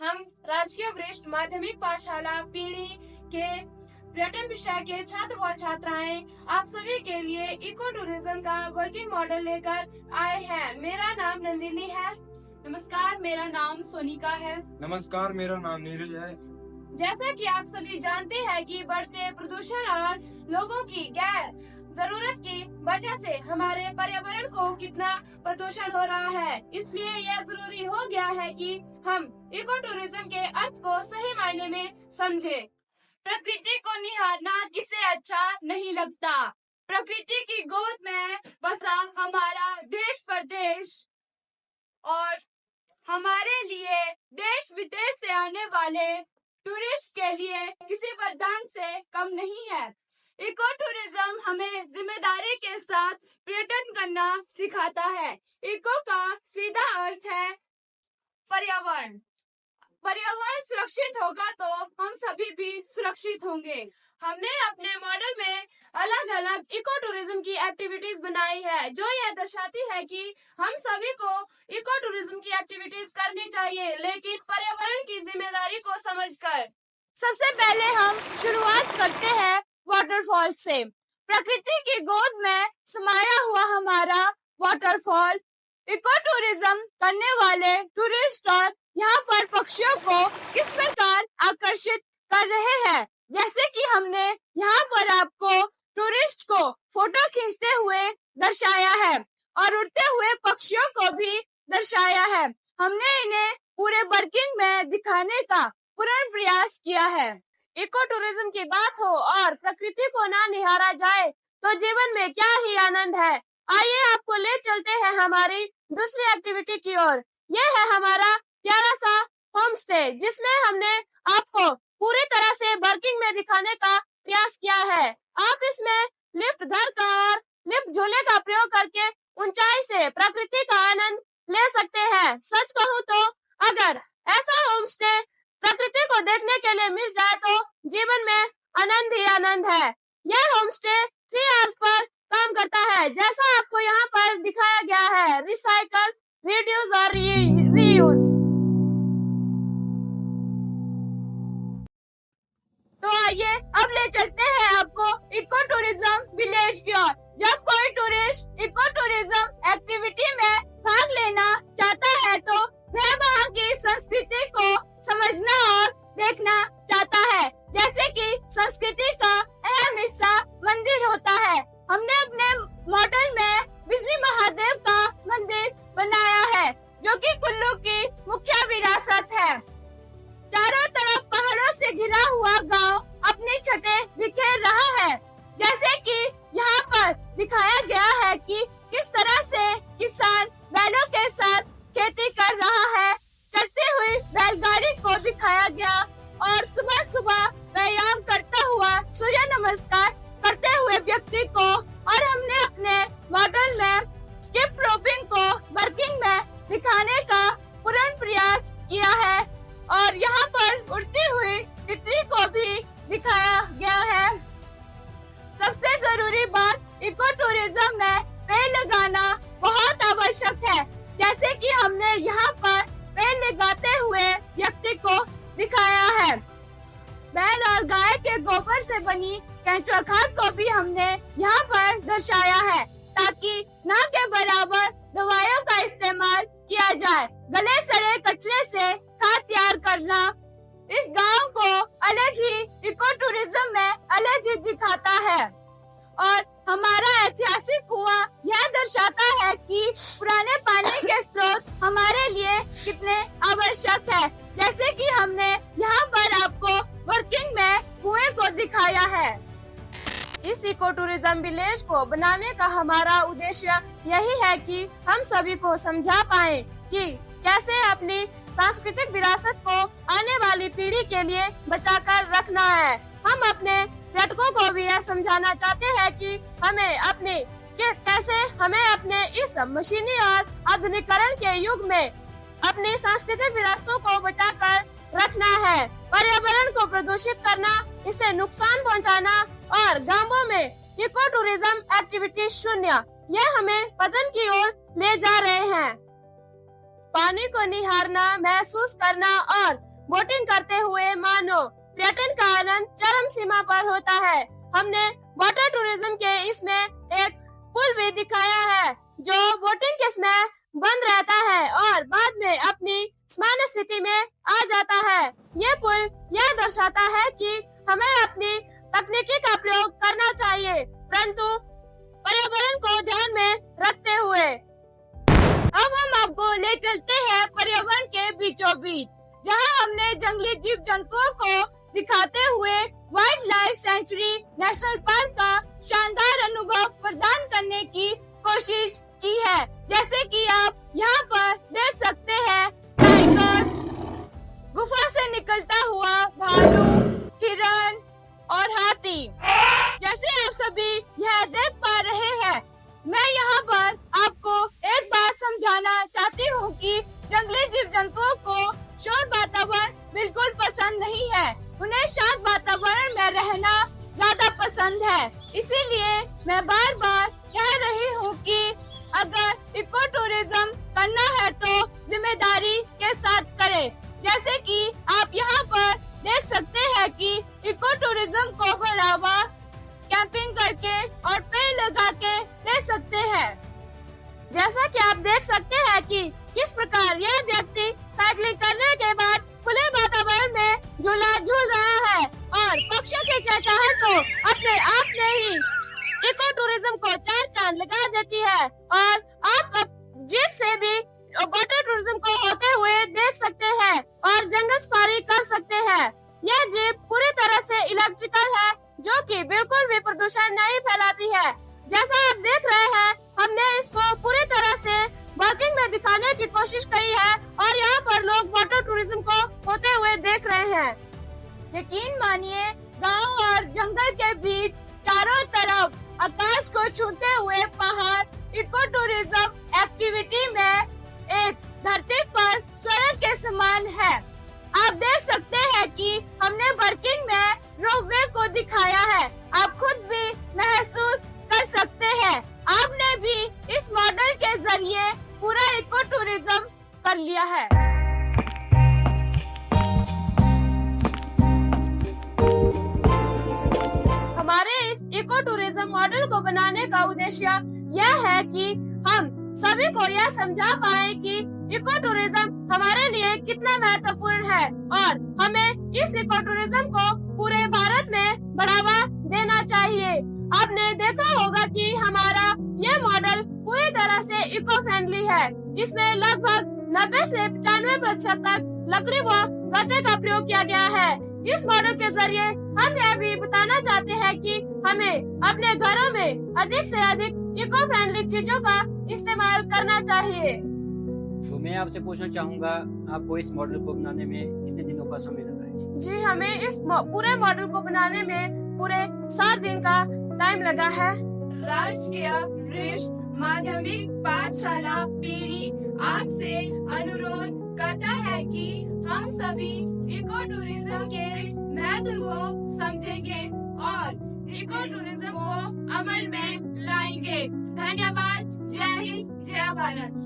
हम राजकीय वरिष्ठ माध्यमिक पाठशाला पीढ़ी के पर्यटन विषय के छात्र व छात्राएं आप सभी के लिए इको टूरिज्म का वर्किंग मॉडल लेकर आए हैं। मेरा नाम नंदिनी है। नमस्कार, मेरा नाम सोनिका है। नमस्कार, मेरा नाम नीरज है। जैसा कि आप सभी जानते हैं कि बढ़ते प्रदूषण और लोगों की गैर जरूरत की वजह से हमारे पर्यावरण को कितना प्रदूषण हो रहा है, इसलिए यह जरूरी हो गया है कि हम इको टूरिज्म के अर्थ को सही मायने में समझें। प्रकृति को निहारना किसे अच्छा नहीं लगता। प्रकृति की गोद में बसा हमारा देश प्रदेश और हमारे लिए देश विदेश से आने वाले टूरिस्ट के लिए किसी वरदान से कम नहीं है। इको टूरिज्म हमें जिम्मेदारी के साथ पर्यटन करना सिखाता है। इको का सीधा अर्थ है पर्यावरण। पर्यावरण सुरक्षित होगा तो हम सभी भी सुरक्षित होंगे। हमने अपने मॉडल में अलग अलग इको टूरिज्म की एक्टिविटीज बनाई है, जो यह दर्शाती है कि हम सभी को इको टूरिज्म की एक्टिविटीज करनी चाहिए, लेकिन पर्यावरण की जिम्मेदारी को समझकर। सबसे पहले हम शुरुआत करते हैं वाटरफॉल से। प्रकृति की गोद में समाया हुआ हमारा वाटरफॉल इको टूरिज्म करने वाले टूरिस्ट और यहाँ पर पक्षियों को किस प्रकार आकर्षित कर रहे हैं। जैसे कि हमने यहाँ पर आपको टूरिस्ट को फोटो खींचते हुए दर्शाया है और उड़ते हुए पक्षियों को भी दर्शाया है। हमने इन्हें पूरे वर्किंग में दिखाने का पूर्ण प्रयास किया है। इको टूरिज्म की बात हो और प्रकृति को ना निहारा जाए तो जीवन में क्या ही आनंद है। आइए आपको ले चलते हैं हमारी दूसरी एक्टिविटी की ओर। यह है हमारा प्यारा सा होम स्टे, जिसमें हमने आपको पूरी तरह से वर्किंग में दिखाने का प्रयास किया है। आप इसमें लिफ्ट घर का और लिफ्ट झूले का प्रयोग करके ऊंचाई से प्रकृति का आनंद ले सकते हैं। सच कहूँ तो अगर ऐसा होम स्टे प्रकृति को देखने के लिए मिल जाए तो जीवन में आनंद ही आनंद है। यह होम स्टे 3 आवर्स पर काम करता है, जैसा आपको यहाँ पर दिखाया गया है। रिसाइकल, रिड्यूस और रीयूज। तो आइए अब ले चलते हैं आपको इको टूरिज्म विलेज की ओर। जब कोई टूरिस्ट इको टूरिज्म एक्टिविटी में भाग लेना चाहता है तो वह वहाँ की संस्कृति को समझना और देखना चाहता है। जैसे कि संस्कृति का अहम हिस्सा मंदिर होता है। हमने अपने मॉडल में बिजली महादेव का मंदिर बनाया है, जो कि कुल्लू की मुख्य विरासत है। चारों तरफ पहाड़ों से घिरा हुआ गांव अपनी छतें बिखेर रहा है। जैसे कि यहाँ पर दिखाया गया है कि किस तरह से किसान बैलों के साथ खेती कर रहा है। चलती हुई बैलगाड़ी को दिखाया गया और सुबह सुबह व्यायाम करता हुआ सूर्य नमस्कार करते हुए व्यक्ति को। और हमने अपने मॉडल में स्किप रोपिंग को वर्किंग में दिखाने का पूर्ण प्रयास किया है और यहाँ पर उड़ती हुई तितली को भी दिखाया गया है। सबसे जरूरी बात, इको टूरिज्म में पेड़ लगाना बहुत आवश्यक है। जैसे कि हमने यहाँ पर पेड़ लगाते हुए व्यक्ति को दिखाया है। बैल और गाय के गोबर से बनी केंचुआ खाद को भी हमने यहाँ पर दर्शाया है, ताकि न के बराबर दवाइयों का इस्तेमाल किया जाए। गले सड़े कचरे से खाद तैयार करना इस गांव को अलग ही इको टूरिज्म में अलग ही दिखाता है। और हमारा ऐतिहासिक कुआं यह दर्शाता है कि पुराने पानी के स्रोत हमारे लिए कितने आवश्यक है। जैसे कि हमने यहाँ पर आपको वर्किंग में कुएं को दिखाया है। इस इको टूरिज्म विलेज को बनाने का हमारा उद्देश्य यही है कि हम सभी को समझा पाए कि कैसे अपनी सांस्कृतिक विरासत को आने वाली पीढ़ी के लिए बचाकर रखना है। हम अपने पर्यटकों को भी यह समझाना चाहते हैं कि कैसे हमें अपने इस मशीनी और आधुनिकीकरण के युग में अपनी सांस्कृतिक विरासतों को बचाकर रखना है। पर्यावरण को प्रदूषित करना, इसे नुकसान पहुंचाना और गांवों में इको टूरिज्म एक्टिविटी शून्य, यह हमें पतन की ओर ले जा रहे हैं। पानी को निहारना, महसूस करना और बोटिंग करते हुए मानो पर्यटन का आनंद चरम सीमा पर होता है। हमने वाटर टूरिज्म के इसमें एक पुल भी दिखाया है जो बोटिंग के समय बंद रहता है और बाद में अपनी सामान्य स्थिति में आ जाता है। ये पुल यह दर्शाता है कि हमें अपनी तकनीकी का प्रयोग करना चाहिए, परंतु पर्यावरण को ध्यान में रखते हुए। अब हम आपको ले चलते हैं पर्यावरण के बीचों बीच, जहां हमने जंगली जीव जंतुओं को दिखाते हुए wild life sanctuary national park का शानदार अनुभव प्रदान करने की कोशिश की है। जैसे कि आप यहाँ पर देख सकते हैं, टाइगर, गुफा से निकलता हुआ भालू, हिरन और हाथी। जैसे आप सभी यह देख पा रहे हैं, मैं यहाँ पर आपको एक बात समझाना चाहती हूँ कि जंगली जीव जंतुओं को शोर वातावरण बिल्कुल पसंद नहीं है। उन्हें शांत वातावरण में रहना ज्यादा पसंद है। इसीलिए मैं बार बार कह रही हूँ कि अगर इको टूरिज्म करना है तो जिम्मेदारी के साथ करें। जैसे कि आप यहाँ पर देख सकते हैं कि इको टूरिज्म को बढ़ावा कैंपिंग करके और पेड़ लगा के दे सकते हैं। जैसा कि आप देख सकते हैं कि किस प्रकार यह व्यक्ति साइकिलिंग करने के बाद खुले वातावरण में झूला झूल रहा है और पक्षियों की चहचहाहट तो अपने आप में ही इको टूरिज्म को चार चांद लगा देती है। और आप जीप से भी वाटर टूरिज्म को होते हुए देख सकते हैं और जंगल सफारी कर सकते हैं। यह जीप पूरी तरह से इलेक्ट्रिकल है, जो कि बिल्कुल भी प्रदूषण नहीं फैलाती है। जैसा आप देख रहे हैं, हमने इसको पूरी तरह से वर्किंग में दिखाने की कोशिश करी है और यहाँ पर लोग वाटर टूरिज्म को होते हुए देख रहे हैं। यकीन मानिए, गांव और जंगल के बीच चारों तरफ आकाश को छूते हुए पहाड़ इको टूरिज्म एक्टिविटी में एक धरती पर स्वर्ग के समान है। आप देख सकते हैं कि हमने वर्किंग में रोपवे को दिखाया है। आप खुद भी महसूस कर सकते हैं। आपने भी इस मॉडल के जरिए पूरा इको टूरिज्म कर लिया है। हमारे इस इको टूरिज्म मॉडल को बनाने का उद्देश्य यह है कि हम सभी को यह समझा पाए कि इको टूरिज्म हमारे लिए कितना महत्वपूर्ण है और हमें इस इको टूरिज्म को पूरे भारत में बढ़ावा देना चाहिए। आपने देखा होगा कि हमारा यह मॉडल पूरी तरह से इको फ्रेंडली है। इसमें लगभग 90 से 95% तक लकड़ी व गत्ते का प्रयोग किया गया है। इस मॉडल के जरिए हम यह भी बताना चाहते हैं कि हमें अपने घरों में अधिक से अधिक इको फ्रेंडली चीजों का इस्तेमाल करना चाहिए। तो मैं आपसे पूछना चाहूँगा, आपको इस मॉडल को बनाने में कितने दिनों का समय लगा है? जी, हमें इस पूरे मॉडल को बनाने में पूरे 7 दिन का टाइम लगा है। राजकीय वरिष्ठ माध्यमिक पाठशाला पीरी आपसे अनुरोध करता है कि हम सभी इको टूरिज्म के महत्व को समझेंगे और इको टूरिज्म को अमल में लाएंगे। धन्यवाद। जय हिंद, जय भारत।